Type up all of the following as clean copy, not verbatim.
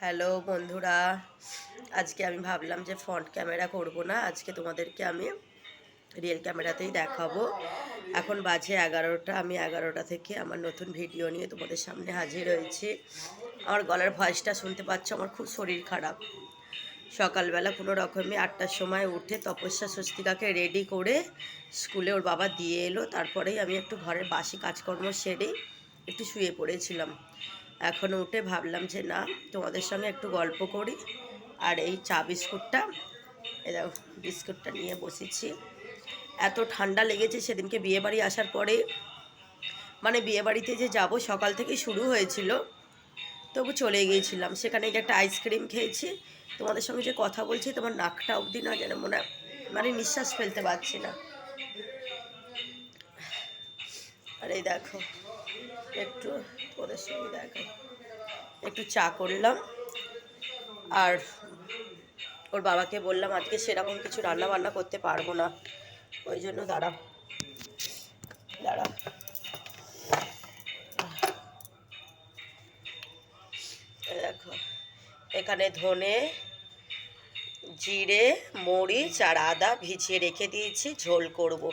Hello বন্ধুরা, আজকে আমি ভাবলাম যে ফ্রন্ট ক্যামেরা করব না, আজকে তোমাদেরকে আমি রিয়েল ক্যামেরাতেই দেখাবো। এখন বাজে 11টা, আমি 11টা থেকে আমার নতুন ভিডিও নিয়ে তোমাদের সামনে হাজির হয়েছি। আমার গলার ভয়েসটা শুনতে পাচ্ছ, আমার খুব শরীর খারাপ। সকালবেলা কোনো রকমে 8টার সময় উঠে তপস্যা স্বস্তিকাকে রেডি করে স্কুলে ওর বাবা দিয়ে এলো, তারপরেই আমি একটু ঘরের বাসি কাজকর্ম সেরেই একটু শুয়ে পড়েছিলাম। এখন উঠে ভাবলাম যে না, তোমাদের সঙ্গে একটু গল্প করি। আর এই চা বিস্কুটটা, দেখো বিস্কুটটা নিয়ে বসেছি। এত ঠান্ডা লেগেছে সেদিনকে বিয়েবাড়ি আসার পরে, মানে বিয়েবাড়িতে যে যাব সকাল থেকেই শুরু হয়েছিল, তবু চলে গিয়েছিলাম। সেখানে গিয়ে একটা আইসক্রিম খেয়েছি। তোমাদের সঙ্গে যে কথা বলছি তোমার নাকটা অবধি না যেন মনে মানে নিঃশ্বাস ফেলতে পারছি না। আর এই দেখো একটু তোমাদের সঙ্গে দেখো একটু চা করলাম। আর ওর বাবাকে বললাম আজকে সেরকম কিছু রান্না বান্না করতে পারবো না, ওই জন্য দাঁড়াও দাঁড়াও দেখো এখানে ধনে, জিরে, মরিচ আর আদা ভিজিয়ে রেখে দিয়েছি, ঝোল করব।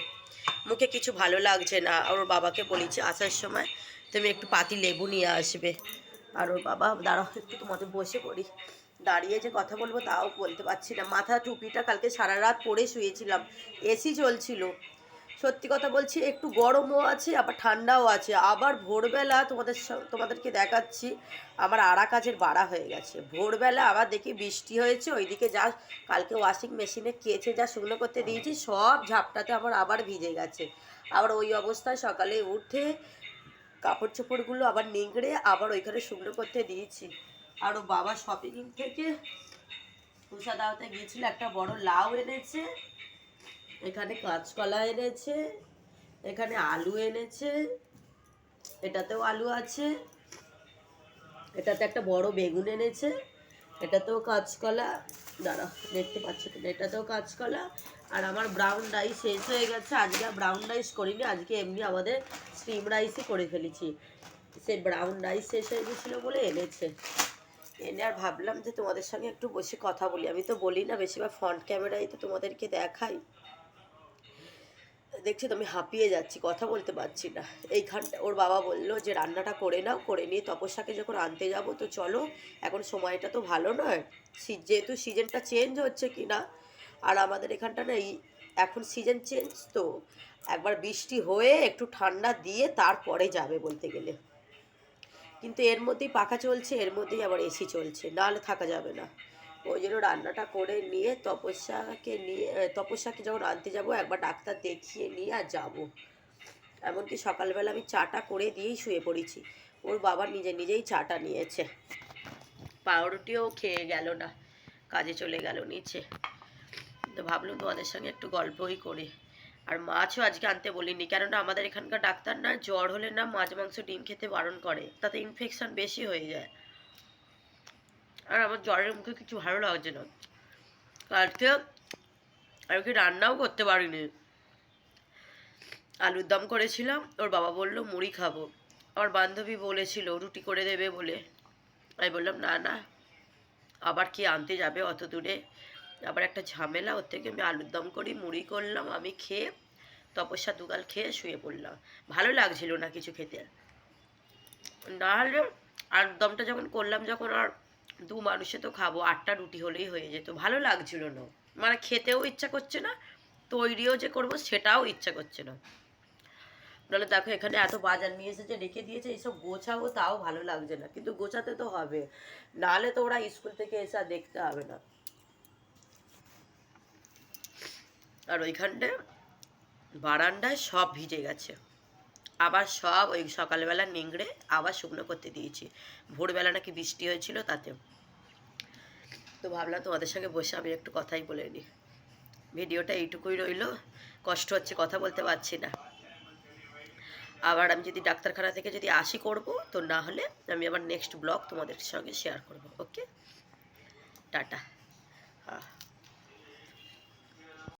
মুখে কিছু ভালো লাগছে না। আর ওর বাবাকে বলেছি আসার সময় তুমি একটু পাতি লেবু নিয়ে আসবে। আর ওর বাবা, দাঁড়াও একটু তোমাদের বসে পড়ি, দাঁড়িয়ে যে কথা বলবো তাও বলতে পারছি না। মাথা টুপিটা কালকে সারা রাত পরে শুয়েছিলাম, এসি চলছিল। সত্যি কথা বলছি, একটু গরমও আছে আবার ঠান্ডাও আছে। আবার ভোরবেলা তোমাদেরকে দেখাচ্ছি, আমার কাজের বাড়া হয়ে গেছে। ভোরবেলা আবার দেখি বৃষ্টি হয়েছে, ওইদিকে যা কালকে ওয়াশিং মেশিনে কেচে যা শুকনো করতে দিয়েছি সব ঝাপটাতে আবার ভিজে গেছে। আবার ওই অবস্থায় সকালে উঠে কাপড় চোপড়গুলো আবার নিংড়ে আবার ওইখানে শুকনো করতে দিয়েছি। আর ও বাবা শপিং থেকে তুষাদাওতে গিয়েছিল, একটা বড় লাউ এনেছে, এখানে কাঁচকলা এনেছে, এখানে আলু এনেছে, এটাতেও আলু আছে, এটাতে একটা বড় বেগুন এনেছে, এটাতেও কাঁচকলা, দাঁড়া দেখতে পাচ্ছ কিনা, এটাতেও কাঁচকলা। আর আমার ব্রাউন রাইস শেষ হয়ে গেছে, আজকে ব্রাউন রাইস করিনি, আজকে এমনি আমাদের স্টিম রাইসই করে ফেলেছি। সে ব্রাউন রাইস শেষ হয়ে গেছিলো বলে এনেছে। এনে আর ভাবলাম যে তোমাদের সঙ্গে একটু বসে কথা বলি। আমি তো বলি না, বেশিরভাগ ফ্রন্ট ক্যামেরায় তো তোমাদেরকে দেখাই। দেখছি তো আমি হাঁপিয়ে যাচ্ছি, কথা বলতে পারছি না। এইখানটা ওর বাবা বললো যে রান্নাটা করে নাও, করে নিয়ে তপস্যাকে যখন আনতে যাব তো চলো, এখন সময়টা তো ভালো নয়, যেহেতু সিজনটা চেঞ্জ হচ্ছে কি না। আর আমাদের এখানটা না এখন সিজন চেঞ্জ, তো একবার বৃষ্টি হয়ে একটু ঠান্ডা দিয়ে তারপরে যাবে বলতে গেলে। কিন্তু এর মধ্যেই পাখা চলছে, এর মধ্যেই আবার এসি চলছে, নাহলে থাকা যাবে না। ওই জন্য রান্নাটা করে নিয়ে তপস্যাকে যখন আনতে যাব একবার ডাক্তার দেখিয়ে নিয়ে আর যাবো। এমনকি সকালবেলা আমি চাটা করে দিয়েই শুয়ে পড়েছি। ওর বাবা নিজেই চাটা নিয়েছে, পাউরুটিও খেয়ে গেল না, কাজে চলে গেল নিচে। তো ভাবলাম তোমাদের সঙ্গে একটু গল্পই করি। আর মাছও আজকে আনতে বলিনি, কেননা আমাদের এখানকার ডাক্তার না জ্বর হলে না মাছ মাংস ডিম খেতে বারণ করে, তাতে ইনফেকশন বেশি হয়ে যায়। আর আমার জ্বরের মুখে কিছু ভালো লাগছে না। কালকে আর কি রান্নাও করতে পারিনি, আলুর দম করেছিলাম। ওর বাবা বললো মুড়ি খাবো, আমার বান্ধবী বলেছিল রুটি করে দেবে বলে। আমি বললাম না না, আবার কি আনতে যাবে অত দূরে, আবার একটা ঝামেলা, ওর থেকে আমি আলুর দম করি, মুড়ি করলাম, আমি খেয়ে তপস্যা দুগাল খেয়ে শুয়ে পড়লাম। ভালো লাগছিল না কিছু খেতে। না হলে আলুর দমটা যখন করলাম, যখন আর দু মানুষে তো খাবো, 8টা রুটি হলেই হয়ে যেত, ভালো লাগছিল না, মানে খেতেও ইচ্ছা করছে না, তৈরিও যে করবো সেটাও ইচ্ছা করছে না। নাহলে দেখো এখানে এত বাজার নিয়ে এসেছে রেখে দিয়েছে, এইসব গোছাবো তাও ভালো লাগছে না, কিন্তু গোছাতে তো হবে, নাহলে তো ওরা স্কুল থেকে এসে আর দেখতে হবে না। আর ওইখানটায় বারান্দায় সব ভিজে গেছে, আবার সব ওই সকালবেলা নিংড়ে আবার শুকনো করতে দিয়েছি। ভোরবেলা নাকি বৃষ্টি হয়েছিল তাতে। তো ভাবলাম তোমাদের সঙ্গে বসে আমি একটু কথাই বলে নিই। ভিডিওটা এইটুকুই রইল, কষ্ট হচ্ছে কথা বলতে পারছি না। আবার আমি যদি ডাক্তারখানা থেকে যদি আসি করব, তো না হলে আমি আবার নেক্সট ব্লগ তোমাদের সঙ্গে শেয়ার করব। ওকে, টাটা। হ্যাঁ।